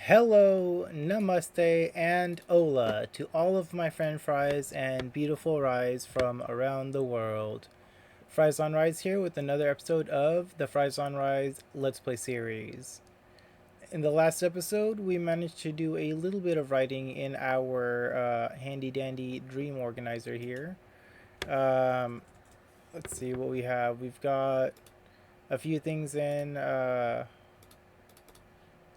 Hello, namaste, and hola to all of my friend Fries and beautiful Ryes from around the world. Fries on Ryes here with another episode of the Fries on Ryes Let's Play series. In the last episode, we managed to do a little bit of writing in our handy dandy dream organizer here. Um, let's see what we have. We've got a few things in.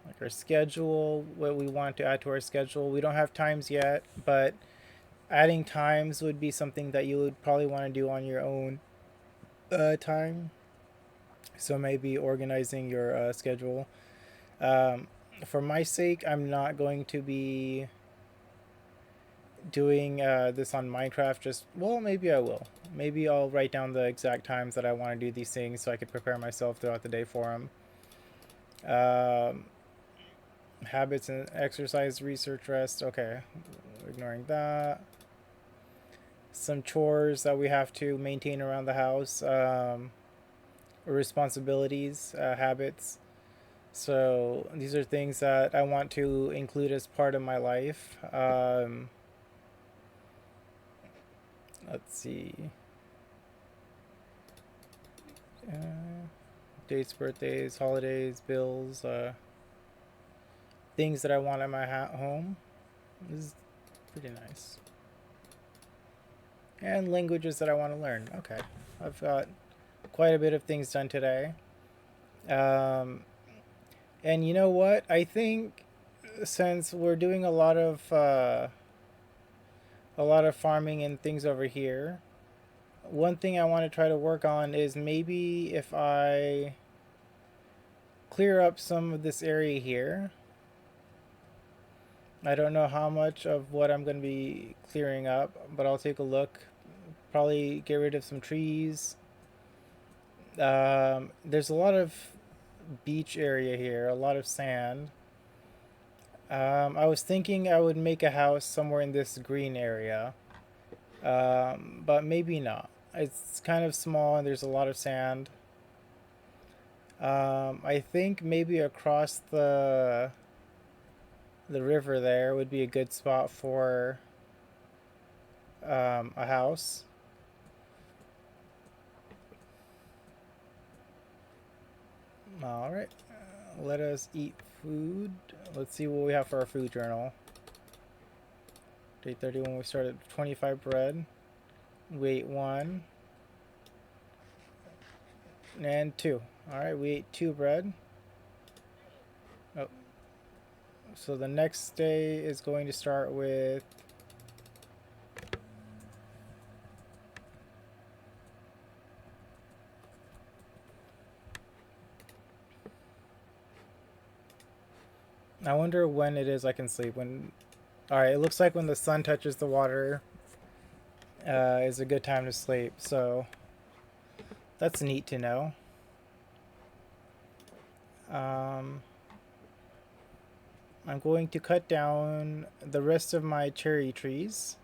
Like our schedule, what we want to add to our schedule. We don't have times yet, but adding times would be something that you would probably want to do on your own time. So maybe organizing your schedule. Um, for my sake, I'm not going to be doing this on Minecraft. Maybe I will. Maybe I'll write down the exact times that I want to do these things so I could prepare myself throughout the day for them. Habits and exercise, research, rest. Okay, ignoring that. Some chores that we have to maintain around the house, responsibilities, habits. So these are things that I want to include as part of my life. Let's see. Uh, Dates, birthdays, holidays, bills, things that I want at my home. This is pretty nice. And languages that I want to learn. Okay. I've got quite a bit of things done today. Um, and you know what? I think since we're doing a lot of farming and things over here, one thing I want to try to work on is maybe if I clear up some of this area here. I don't know how much of what I'm going to be clearing up, but I'll take a look. Probably get rid of some trees. There's a lot of beach area here, a lot of sand. I was thinking I would make a house somewhere in this green area, but maybe not. It's kind of small and there's a lot of sand. I think maybe across the river there would be a good spot for a house. All right, let us eat food. Let's see what we have for our food journal. Day 31, we started 25 bread. We ate 1 and 2. All right, we ate 2 bread. Oh, so the next day is going to start with I wonder when it is I can sleep. Alright, it looks like when the sun touches the water is a good time to sleep. So that's neat to know. I'm going to cut down the rest of my cherry trees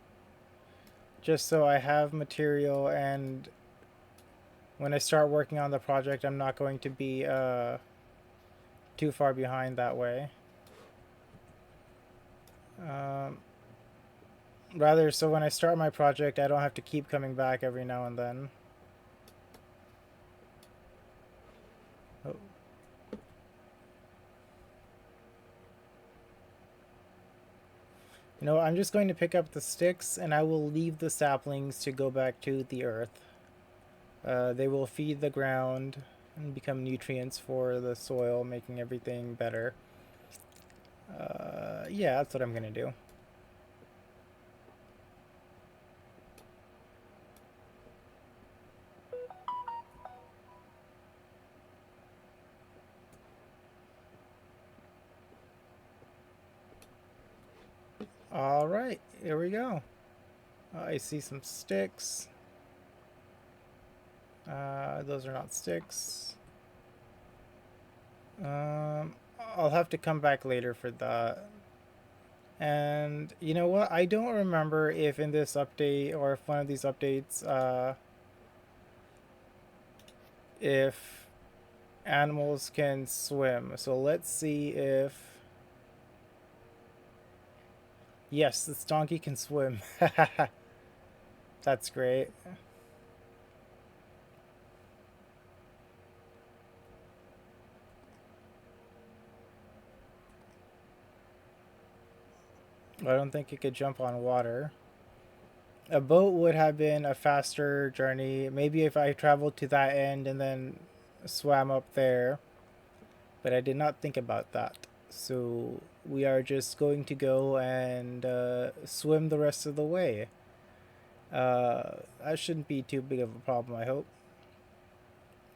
just so I have material, and when I start working on the project I'm not going to be too far behind that way. Rather, so when I start my project, I don't have to keep coming back every now and then. Oh. You know, I'm just going to pick up the sticks and I will leave the saplings to go back to the earth. They will feed the ground and become nutrients for the soil, making everything better. Yeah, that's what I'm going to do. Alright, here we go. I see some sticks. Those are not sticks. I'll have to come back later for that. And you know what? I don't remember if in this update or if one of these updates, if animals can swim. So let's see if Yes, this donkey can swim. That's great. I don't think it could jump on water. A boat would have been a faster journey. Maybe if I traveled to that end and then swam up there, but I did not think about that. So we are just going to go and swim the rest of the way. That shouldn't be too big of a problem, I hope.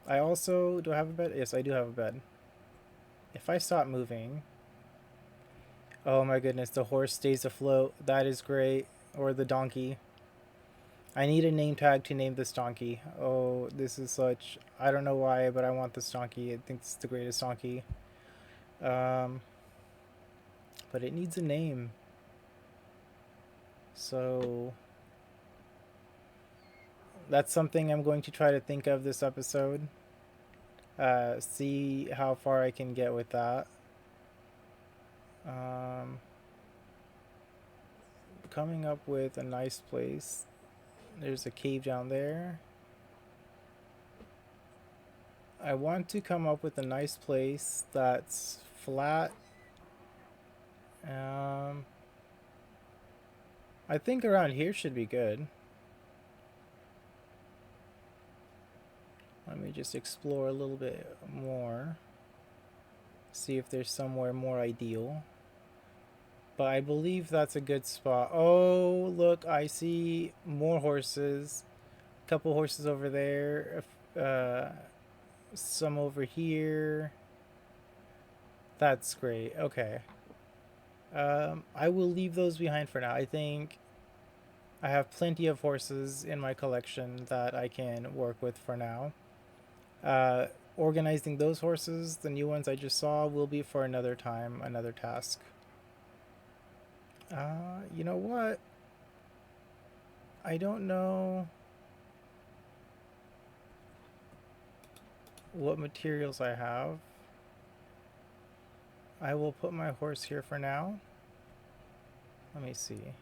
I also do I have a bed? Yes, I do have a bed. If I stop moving, oh my goodness, the horse stays afloat. That is great. Or the donkey. I need a name tag to name this donkey. Oh, this is such. I don't know why, but I want this donkey. I think it's the greatest donkey. Um, but it needs a name. So that's something I'm going to try to think of this episode. See how far I can get with that. Um, coming up with a nice place. There's a cave down there. I want to come up with a nice place that's flat. Um, I think around here should be good. Let me just explore a little bit more. See if there's somewhere more ideal. But I believe that's a good spot. Oh, look, I see more horses. A couple horses over there. Some over here. That's great. Okay. I will leave those behind for now. I think I have plenty of horses in my collection that I can work with for now. Uh, organizing those horses, the new ones I just saw, will be for another time, another task. You know what? I don't know what materials I have. I will put my horse here for now. Let me see.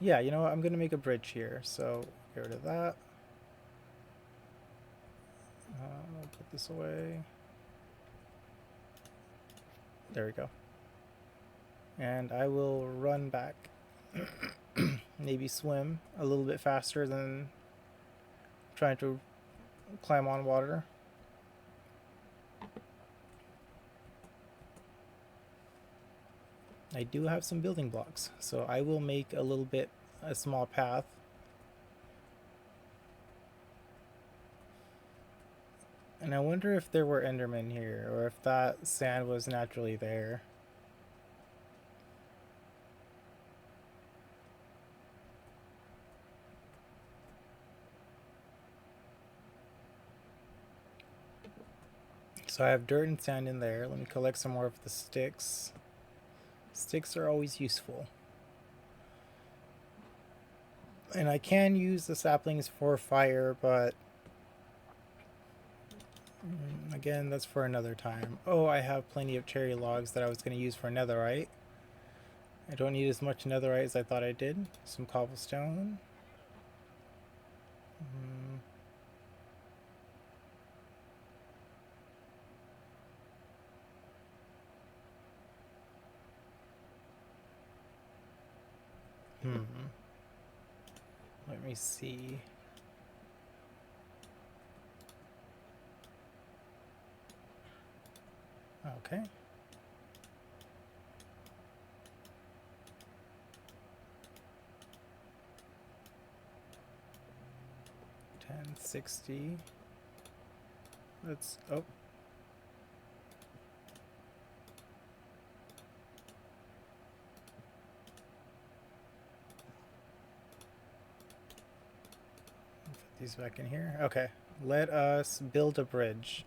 Yeah, you know what? I'm going to make a bridge here. So get rid of that. I'll put this away. There we go. And I will run back. Maybe swim a little bit faster than trying to climb on water. I do have some building blocks, so I will make a small path. And I wonder if there were Endermen here, or if that sand was naturally there. So I have dirt and sand in there. Let me collect some more of the sticks. Sticks are always useful. And I can use the saplings for fire, but again, that's for another time. Oh, I have plenty of cherry logs that I was going to use for netherite. I don't need as much netherite as I thought I did. Some cobblestone. Let me see. Okay. $10.60. Let's oh. Put these back in here. Okay. Let us build a bridge.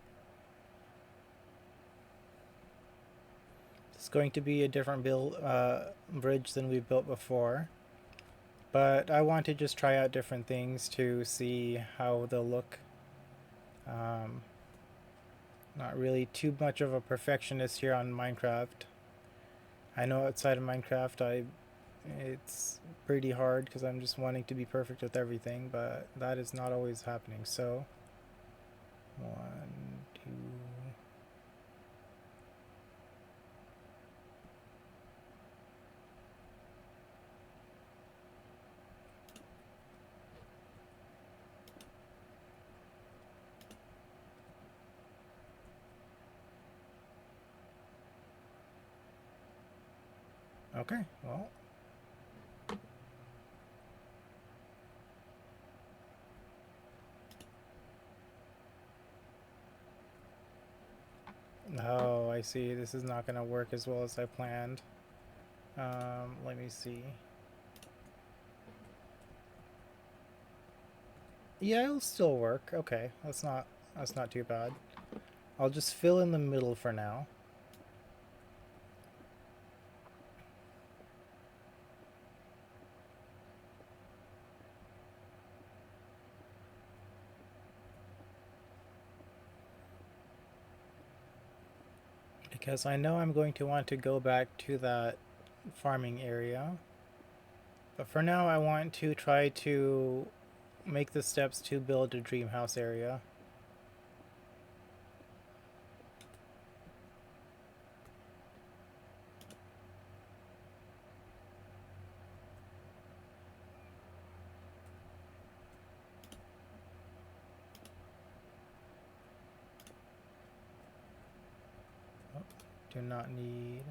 It's going to be a different bridge than we've built before. But I want to just try out different things to see how they'll look. Not really too much of a perfectionist here on Minecraft. I know outside of Minecraft it's pretty hard because I'm just wanting to be perfect with everything, but that is not always happening. So, 1, 2. Okay, well. Oh, I see. This is not going to work as well as I planned. Let me see. Yeah, it'll still work. Okay, that's not too bad. I'll just fill in the middle for now. Because I know I'm going to want to go back to that farming area. But for now, I want to try to make the steps to build a dream house area. Oh, do not need...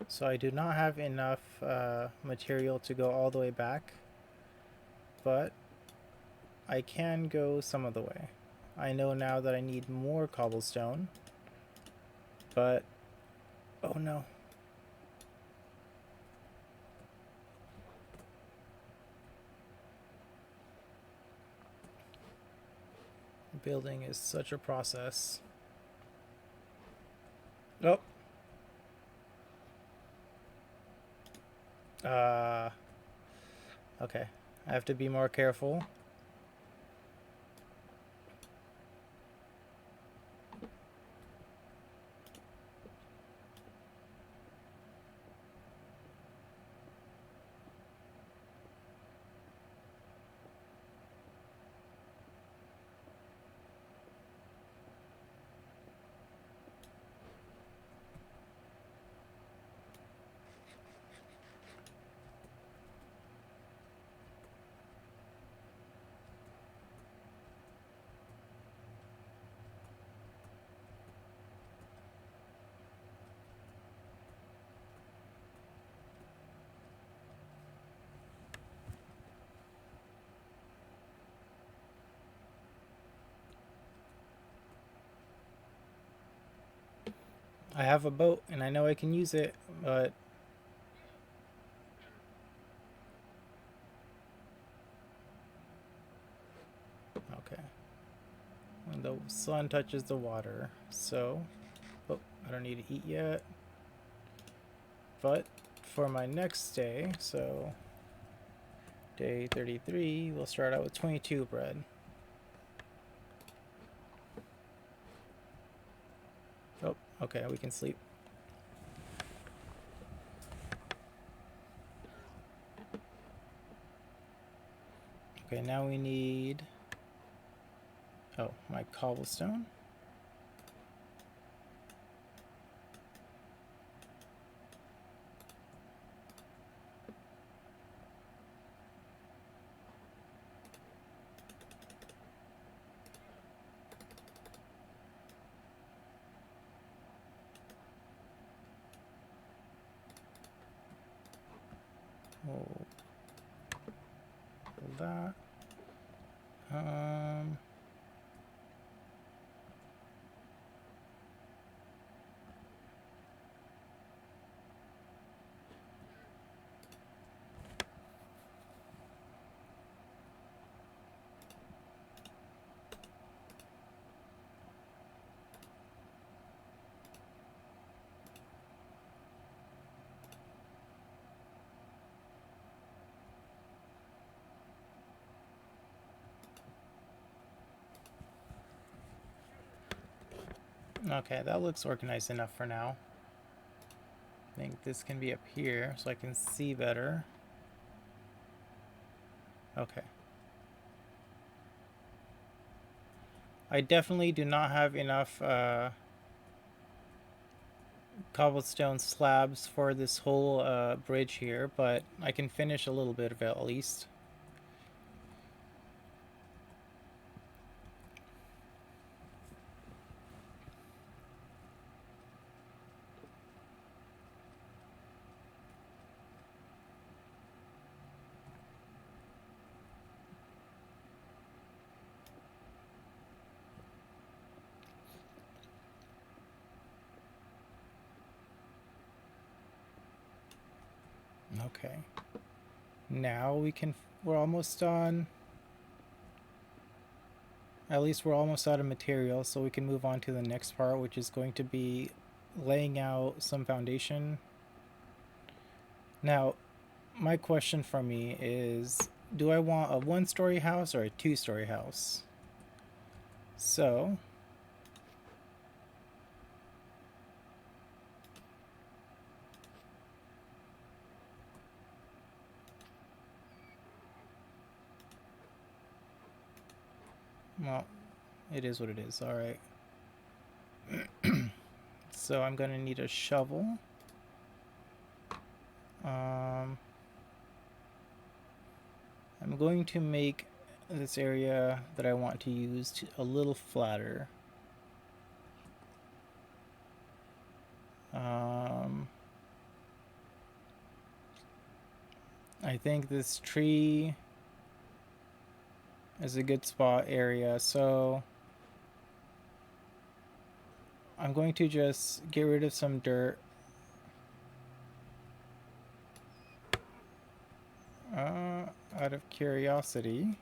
So I do not have enough material to go all the way back, but I can go some of the way. I know now that I need more cobblestone, but oh no. Building is such a process. Oh. Okay. I have to be more careful. I have a boat and I know I can use it, but okay. When the sun touches the water, so oh, I don't need to eat yet. But for my next day, so day 33, we'll start out with 22 bread. Oh, okay, we can sleep. Okay, now we need... Oh, my cobblestone. Oh, that. Okay, that looks organized enough for now. I think this can be up here so I can see better. Okay. I definitely do not have enough cobblestone slabs for this whole bridge here, but I can finish a little bit of it at least. Okay. Now we're almost done. At least we're almost out of material, so we can move on to the next part, which is going to be laying out some foundation. Now, my question for me is, do I want a one-story house or a two-story house? So, well, it is what it is. All right. So I'm going to need a shovel. I'm going to make this area that I want to use a little flatter. I think this tree is a good spot area, so I'm going to just get rid of some dirt. Out of curiosity.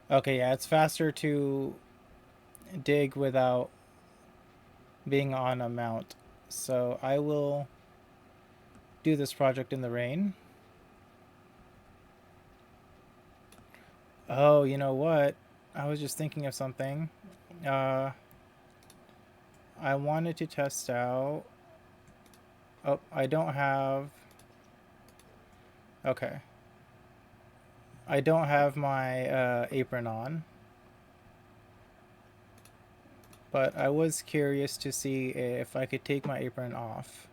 Okay, yeah, it's faster to dig without being on a mount. So I will do this project in the rain. Oh, you know what? I was just thinking of something. I wanted to test out... Oh, I don't have... Okay. I don't have my apron on. But I was curious to see if I could take my apron off.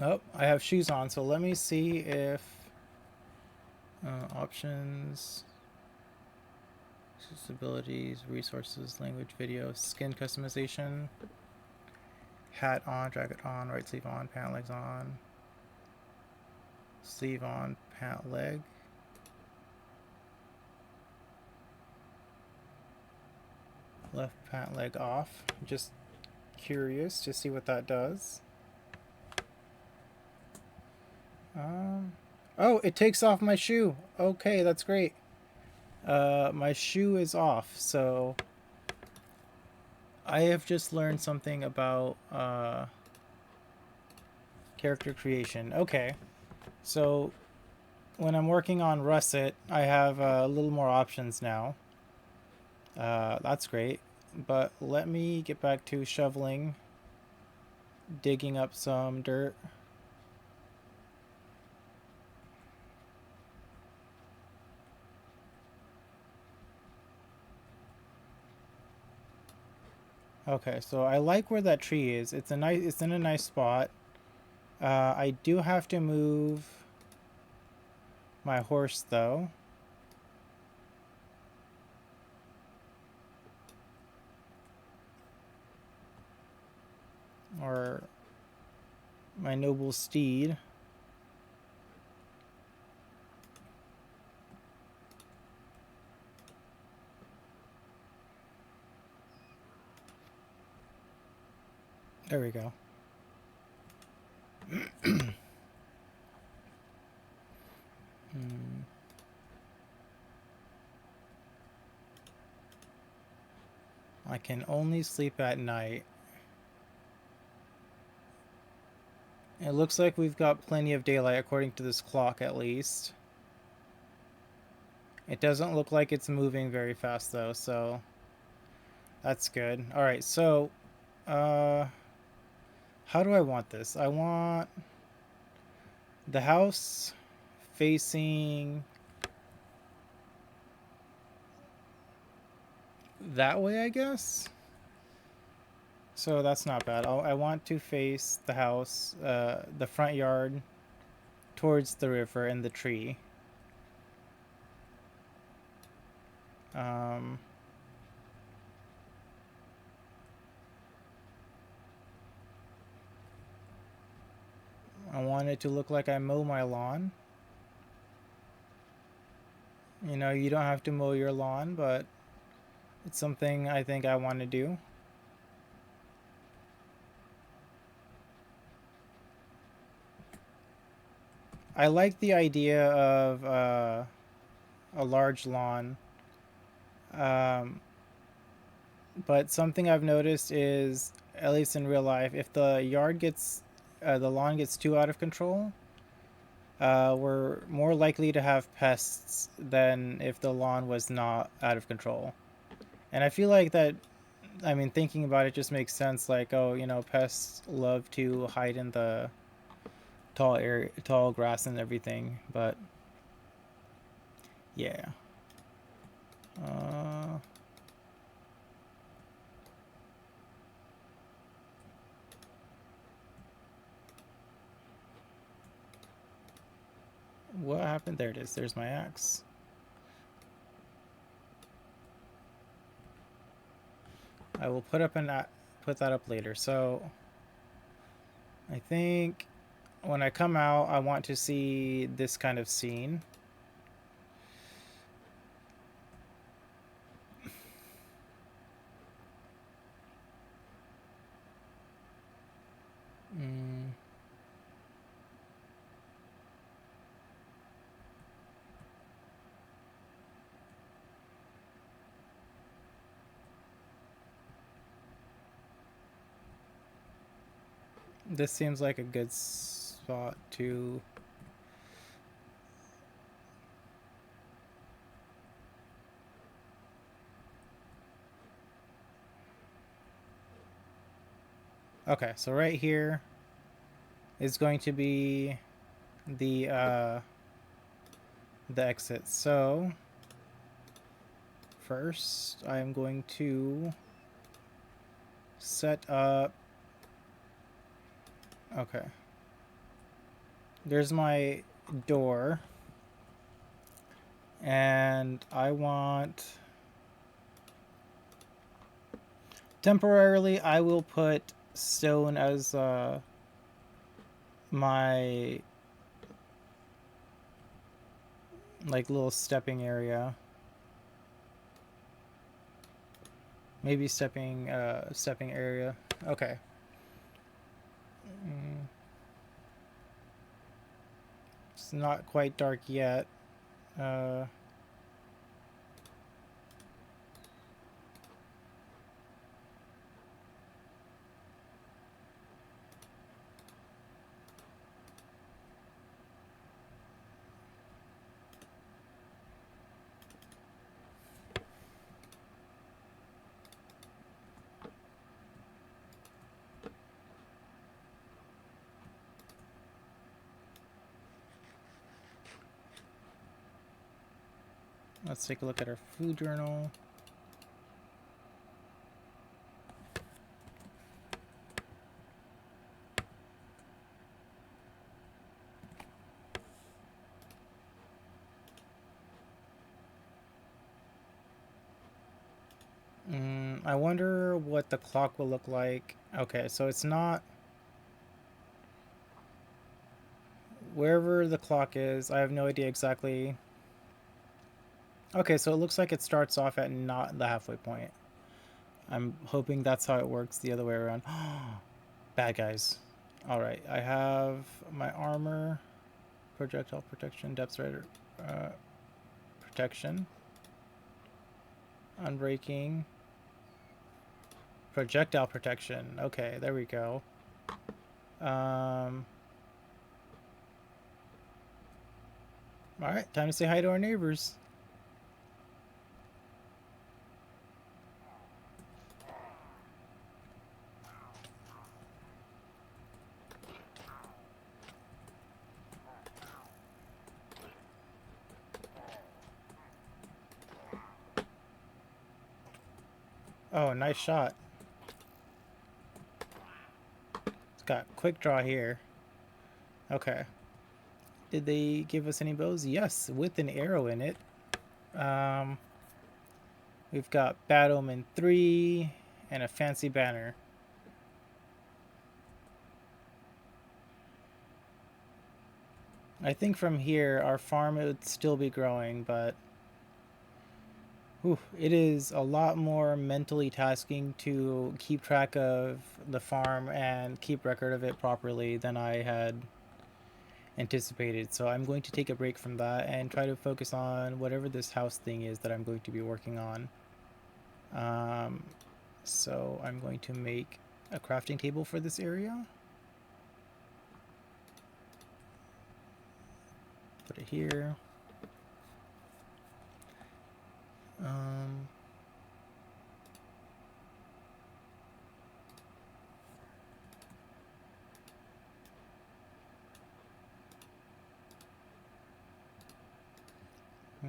Oh, I have shoes on, so let me see if... options... Accessibilities, resources, language, video, skin customization. Hat on, jacket on, right sleeve on, pant legs on. Sleeve on, pant leg. Left pant leg off. Just curious to see what that does. Oh, it takes off my shoe. Okay, that's great. My shoe is off, so I have just learned something about character creation. Okay, so when I'm working on Russet, I have a little more options now. That's great, but let me get back to shoveling, digging up some dirt. Okay, so I like where that tree is. It's in a nice spot. I do have to move my horse though. Or my noble steed. There we go. Hmm. I can only sleep at night. It looks like we've got plenty of daylight according to this clock at least. It doesn't look like it's moving very fast though, so that's good. Alright, so uh how do I want this? I want the house facing that way, I guess. So that's not bad. I want to face the house, the front yard, towards the river and the tree. Um, I want it to look like I mow my lawn. You know, you don't have to mow your lawn, but it's something I think I want to do. I like the idea of a large lawn. Um, but something I've noticed is, at least in real life, if the lawn gets too out of control, we're more likely to have pests than if the lawn was not out of control. And I feel like that, I mean, thinking about it just makes sense. Like, oh, you know, pests love to hide in the tall grass and everything. But yeah. Uh, what happened? There it is. There's my axe. I will put that up later. So I think when I come out, I want to see this kind of scene. Mm. This seems like a good spot to... Okay, so right here is going to be the exit. So first I'm going to set up... Okay. There's my door. And I want... Temporarily, I will put stone as my like little stepping area. Maybe stepping area. Okay. It's not quite dark yet. Uh, let's take a look at our food journal. I wonder what the clock will look like. Okay, so it's not... Wherever the clock is, I have no idea exactly. Okay, so it looks like it starts off at not the halfway point. I'm hoping that's how it works the other way around. Bad guys. Alright, I have my armor, projectile protection, depth rider protection, unbreaking, projectile protection. Okay, there we go. Alright, time to say hi to our neighbors. Oh, nice shot. It's got quick draw here. Okay. Did they give us any bows? Yes, with an arrow in it. We've got Bad Omen 3 and a fancy banner. I think from here our farm would still be growing, but it is a lot more mentally tasking to keep track of the farm and keep record of it properly than I had anticipated. So I'm going to take a break from that and try to focus on whatever this house thing is that I'm going to be working on. So I'm going to make a crafting table for this area. Put it here.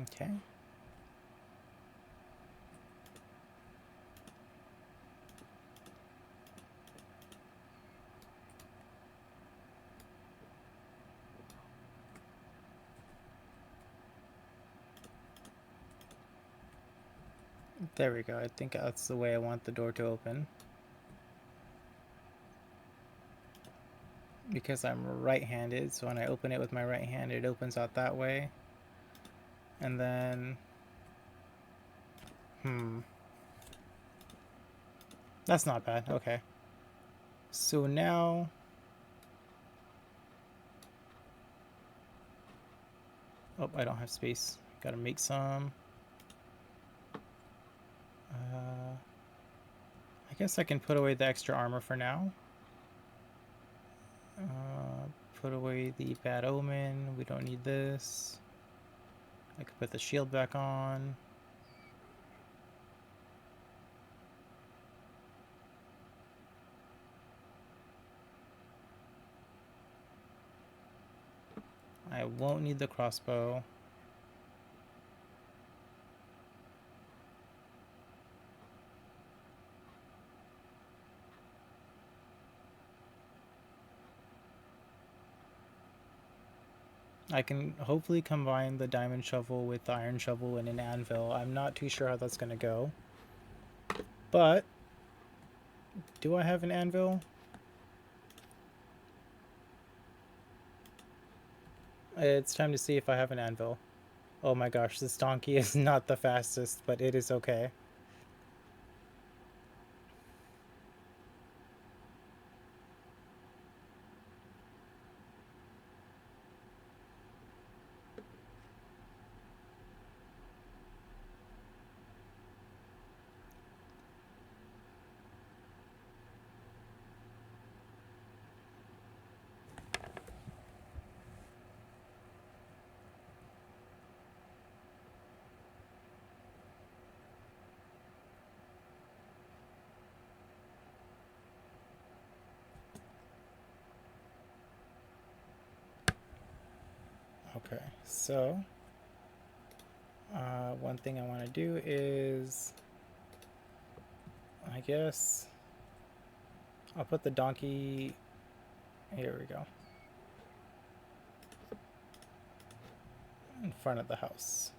Okay. There we go. I think that's the way I want the door to open. Because I'm right-handed, so when I open it with my right hand, it opens out that way. And then... That's not bad. Okay. So now... Oh, I don't have space. Gotta make some. I guess I can put away the extra armor for now. Put away the Bad Omen. We don't need this. I could put the shield back on. I won't need the crossbow. I can hopefully combine the diamond shovel with the iron shovel and an anvil. I'm not too sure how that's going to go. But, do I have an anvil? It's time to see if I have an anvil. Oh my gosh, this donkey is not the fastest, but it is okay. Okay, so one thing I want to do is, I guess, I'll put the donkey, here we go, in front of the house.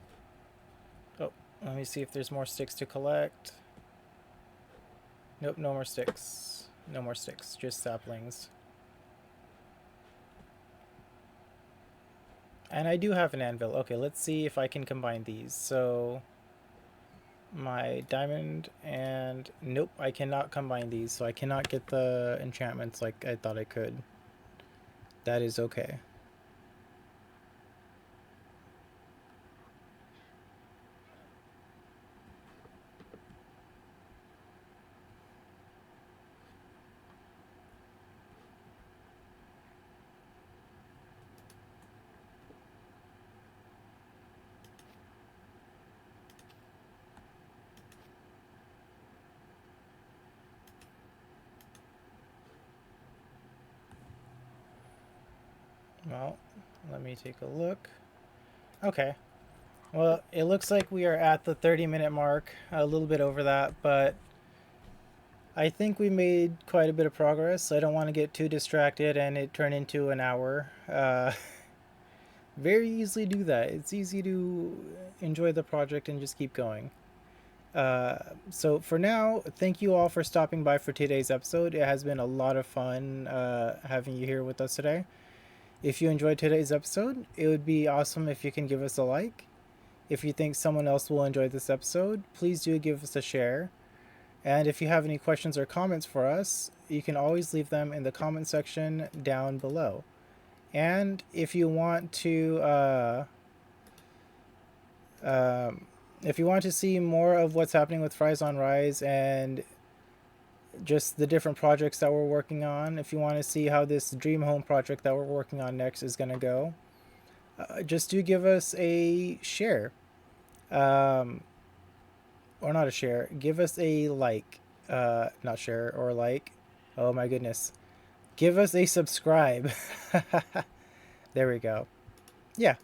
Oh, let me see if there's more sticks to collect. Nope, no more sticks. No more sticks, just saplings. And I do have an anvil. Okay, let's see if I can combine these. So my diamond and nope, I cannot combine these, so I cannot get the enchantments like I thought I could. That is okay. Well, let me take a look. Okay. Well, it looks like we are at the 30-minute mark, a little bit over that, but I think we made quite a bit of progress. I don't want to get too distracted and it turn into an hour. Very easily do that. It's easy to enjoy the project and just keep going. So for now, thank you all for stopping by for today's episode. It has been a lot of fun having you here with us today. If you enjoyed today's episode, it would be awesome if you can give us a like. If you think someone else will enjoy this episode, please do give us a share. And if you have any questions or comments for us, you can always leave them in the comment section down below. And if you want to, if you want to see more of what's happening with Fries on Rise and just the different projects that we're working on, if you want to see how this Dream Home project that we're working on next is going to go, just do give us a share. Um, or not a share. Give us a like. Not share or like. Oh my goodness. Give us a subscribe. There we go. Yeah.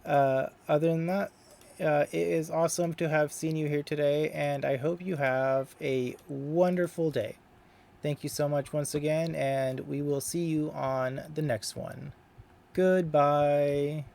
Other than that, it is awesome to have seen you here today, and I hope you have a wonderful day. Thank you so much once again, and we will see you on the next one. Goodbye.